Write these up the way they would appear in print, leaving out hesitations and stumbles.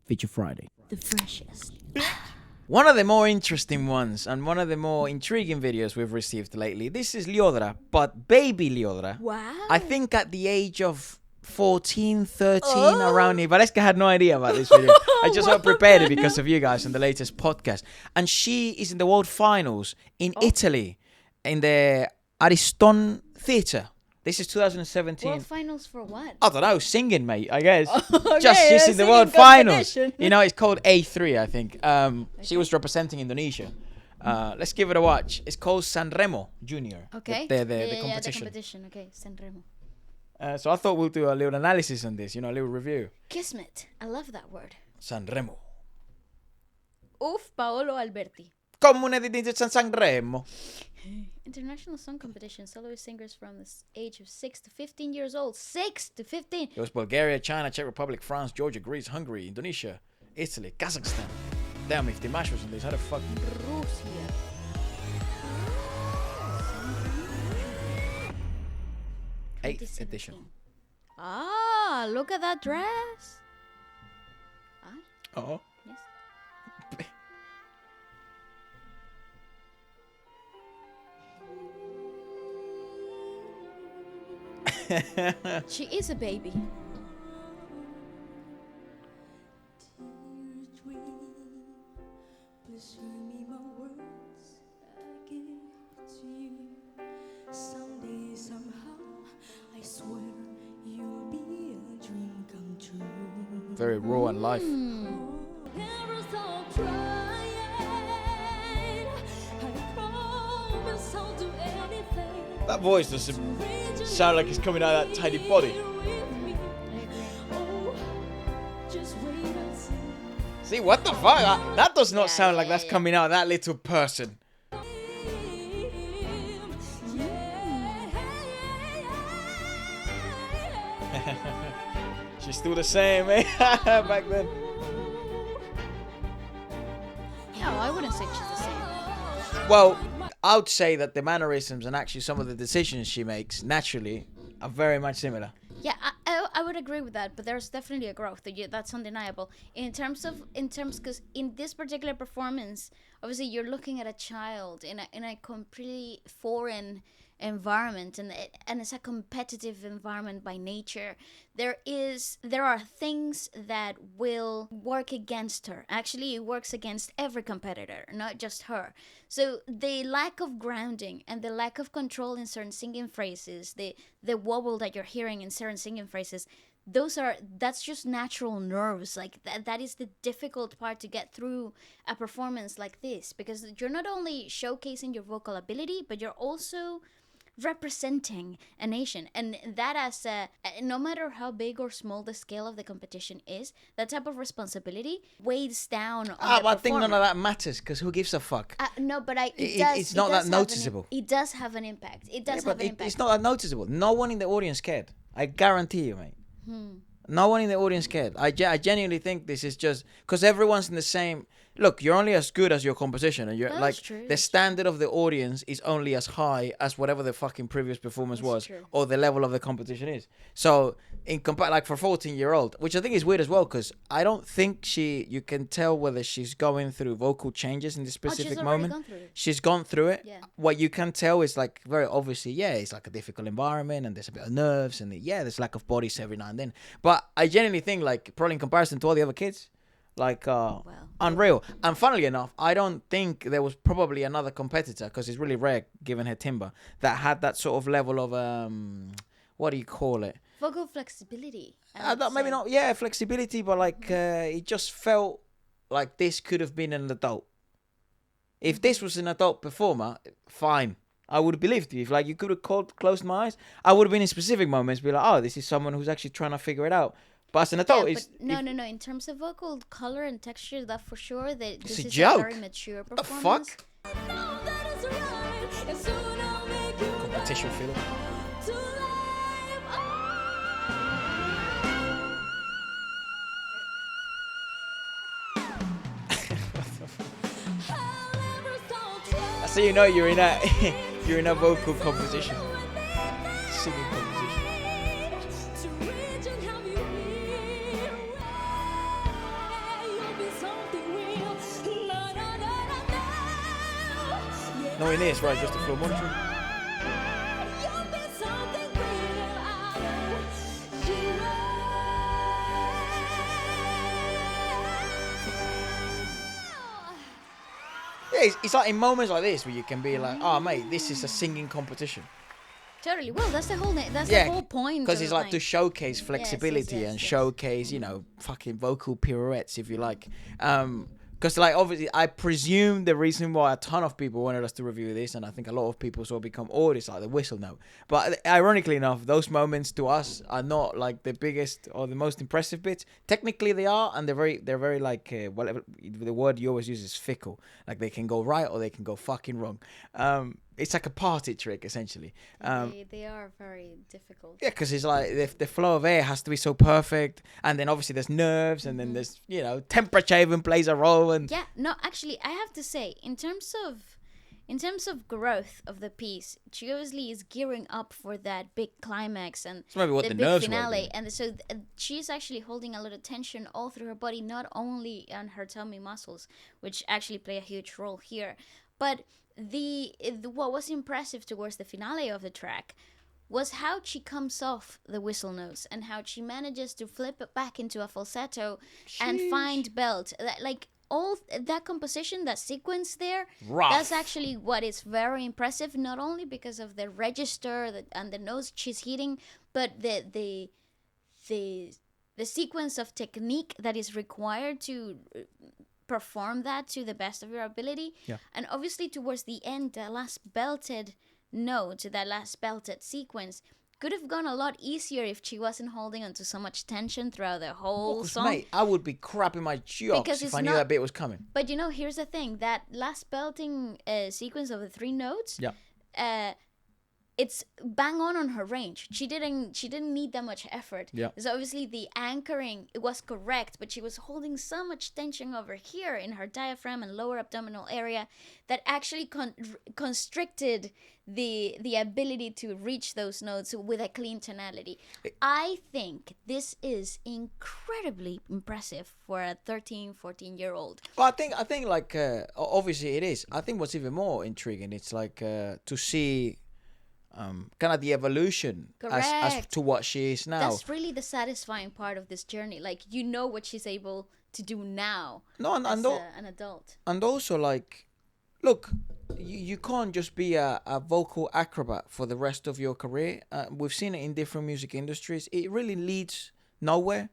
Feature Friday. The freshest. One of the more interesting ones and one of the more intriguing videos we've received lately. This is Lyodra, but baby Lyodra. Wow. I think at the age of 14, 13, around here. Waleska had no idea about this video. I just got prepared it because of you guys on the latest podcast. And she is in the world finals in Italy, in the Ariston Theatre. This is 2017. World finals for what? I don't know, singing, mate, I guess. Okay, She's in the world finals. competition. You know, it's called A3, I think. She was representing Indonesia. Let's give it a watch. It's called Sanremo Junior. Okay. The the competition. competition. Okay, sanremo. So I thought we'll do a little analysis on this, a little review. Kismet. I love that word. Sanremo. Uf, Paolo Alberti. Comune di Sanremo. International song competition. Soloist singers from the age of 6 to 15 years old. 6 to 15. It was Bulgaria, China, Czech Republic, France, Georgia, Greece, Hungary, Indonesia, Italy, Kazakhstan. Damn, if Dimash was on this, how the fuck... Russia. 8th edition. Ah, look at that dress. Oh. Yes. She is a baby. Very raw and life. That voice doesn't sound like it's coming out of that tiny body. See, what the fuck? That does not sound like that's coming out of that little person. She's still the same, eh? Back then. No, I wouldn't say she's the same. Well, I would say that the mannerisms and actually some of the decisions she makes naturally are very much similar. Yeah, I would agree with that, but there's definitely a growth. That's undeniable. Because in this particular performance, obviously you're looking at a child in a completely foreign environment, and it's a competitive environment by nature. There are things that will work against her. Actually, it works against every competitor, not just her. So the lack of grounding and the lack of control in certain singing phrases, the wobble that you're hearing in certain singing phrases, that's just natural nerves. Like that is the difficult part to get through a performance like this, because you're not only showcasing your vocal ability, but you're also representing a nation, and that as no matter how big or small the scale of the competition is, that type of responsibility weighs down on the I think none performer. of that matters, because who gives a fuck? No, but It's not that noticeable. It does have an impact. It does have an impact. It's not that noticeable. No one in the audience cared. I guarantee you, mate. No one in the audience cared. I genuinely think this is just because everyone's in the same. Look, you're only as good as your composition, and you're That's true, the standard of the audience is only as high as whatever the fucking previous performance was, true. or the level of the competition is. So, like for 14-year-old, which I think is weird as well, because I don't think you can tell whether she's going through vocal changes in this specific already moment. gone through it. She's gone through it. Yeah. What you can tell is like very obviously, it's like a difficult environment, and there's a bit of nerves, and there's lack of bodies every now and then. But I genuinely think, like, probably in comparison to all the other kids, like unreal. And funnily enough, I don't think there was probably another competitor, because it's really rare given her timbre, that had that sort of level of what do you call it? Vocal flexibility. Maybe not. Yeah, flexibility, but like it just felt like this could have been an adult. If this was an adult performer, fine. I would have believed you. If like you could have closed my eyes, I would have been in specific moments be like, oh, this is someone who's actually trying to figure it out. But as an adult, no. In terms of vocal color and texture, that for sure, that this a is joke. a very mature What the performance. fuck? Competition feel. So you know you're in a vocal composition, singing composition. Knowing this, right, just the flow monitoring. Yeah, it's like in moments like this where you can be like, oh mate, this is a singing competition. Totally. Well, that's the whole the whole point. Because it's like to showcase flexibility and showcase, you know, fucking vocal pirouettes, if you like. Because like obviously, I presume the reason why a ton of people wanted us to review this, and I think a lot of people sort of become is like the whistle note. But ironically enough, those moments to us are not like the biggest or the most impressive bits. Technically, they are, and they're very like whatever the word you always use is fickle. Like they can go right or they can go fucking wrong. It's like a party trick, essentially. They are very difficult. Yeah, because it's like the flow of air has to be so perfect, and then obviously there's nerves, and then there's, you know, temperature even plays a role. And yeah, no, actually, I have to say, in terms of growth of the piece, she obviously is gearing up for that big climax and the big finale, and so she's actually holding a lot of tension all through her body, not only on her tummy muscles, which actually play a huge role here, but the what was impressive towards the finale of the track was how she comes off the whistle notes and how she manages to flip it back into a falsetto and find belt. Like all that composition, that sequence there, that's actually what is very impressive, not only because of the register and the notes she's hitting, but the sequence of technique that is required to perform that to the best of your ability. And obviously towards the end, the last belted note, that last belted sequence could have gone a lot easier if she wasn't holding onto so much tension throughout the whole song. Mate, I would be crapping my jocks if I knew that bit was coming. But you know, here's the thing, that last belting sequence of the 3 notes, it's bang on her range. She didn't need that much effort. So obviously the anchoring, it was correct, but she was holding so much tension over here in her diaphragm and lower abdominal area that actually constricted the ability to reach those notes with a clean tonality. I think this is incredibly impressive for a 13, 14-year-old. Well, I think like obviously it is. I think what's even more intriguing, it's like to see kind of the evolution as to what she is now. That's really the satisfying part of this journey. Like, you know what she's able to do now as an adult. And also, like, look, you can't just be a vocal acrobat for the rest of your career. We've seen it in different music industries. It really leads nowhere.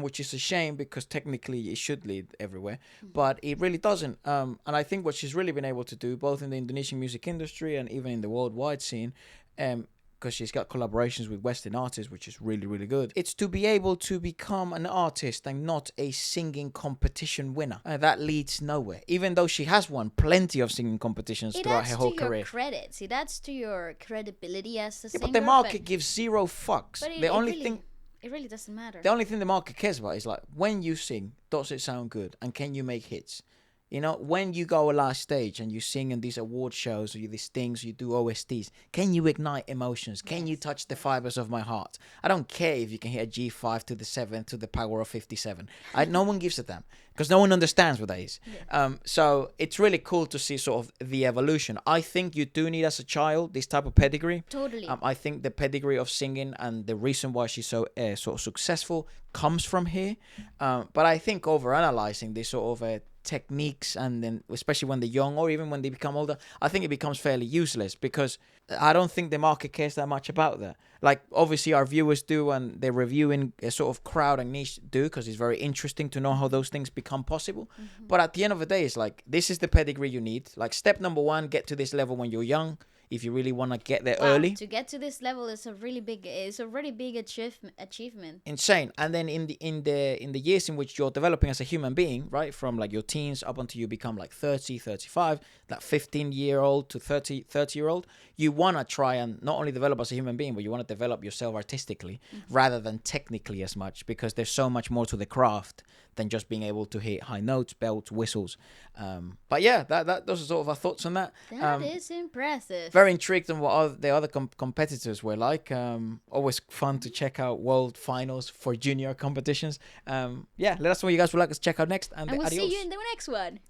Which is a shame, because technically it should lead everywhere, but it really doesn't. And I think what she's really been able to do, both in the Indonesian music industry and even in the worldwide scene, because she's got collaborations with Western artists, which is really, really good, it's to be able to become an artist and not a singing competition winner. That leads nowhere, even though she has won plenty of singing competitions throughout her whole career. It adds to your credibility as a singer. But the market gives zero fucks. It really doesn't matter. The only thing the market cares about is, like, when you sing, does it sound good? And can you make hits? You know, when you go a last stage and you sing in these award shows or these things, you do OSTs, can you ignite emotions? Can you touch the fibers of my heart? I don't care if you can hit a G5 to the 7 to the power of 57. No one gives a damn, because no one understands what that is. So it's really cool to see sort of the evolution. I think you do need, as a child, this type of pedigree. Totally. I think the pedigree of singing and the reason why she's so sort of successful comes from here. But I think overanalyzing this sort of techniques, and then especially when they're young or even when they become older, I think it becomes fairly useless, because I don't think the market cares that much about that. Like, obviously our viewers do, and the reviewing sort of crowd and niche do, because it's very interesting to know how those things become possible. But at the end of the day, it's like, this is the pedigree you need. Like, step number 1, get to this level when you're young. If you really want to get there early, to get to this level is a really big achievement. Insane. And then in the years in which you're developing as a human being, right, from like your teens up until you become like 30, 35, that 15-year-old to 30-year-old, you want to try and not only develop as a human being, but you want to develop yourself artistically rather than technically as much, because there's so much more to the craft than just being able to hit high notes, belts, whistles. But yeah, those are sort of our thoughts on that. That is impressive. Very intrigued on what the other competitors were like. Always fun to check out world finals for junior competitions. Yeah, let us know what you guys would like us to check out next. And we'll see you in the next one.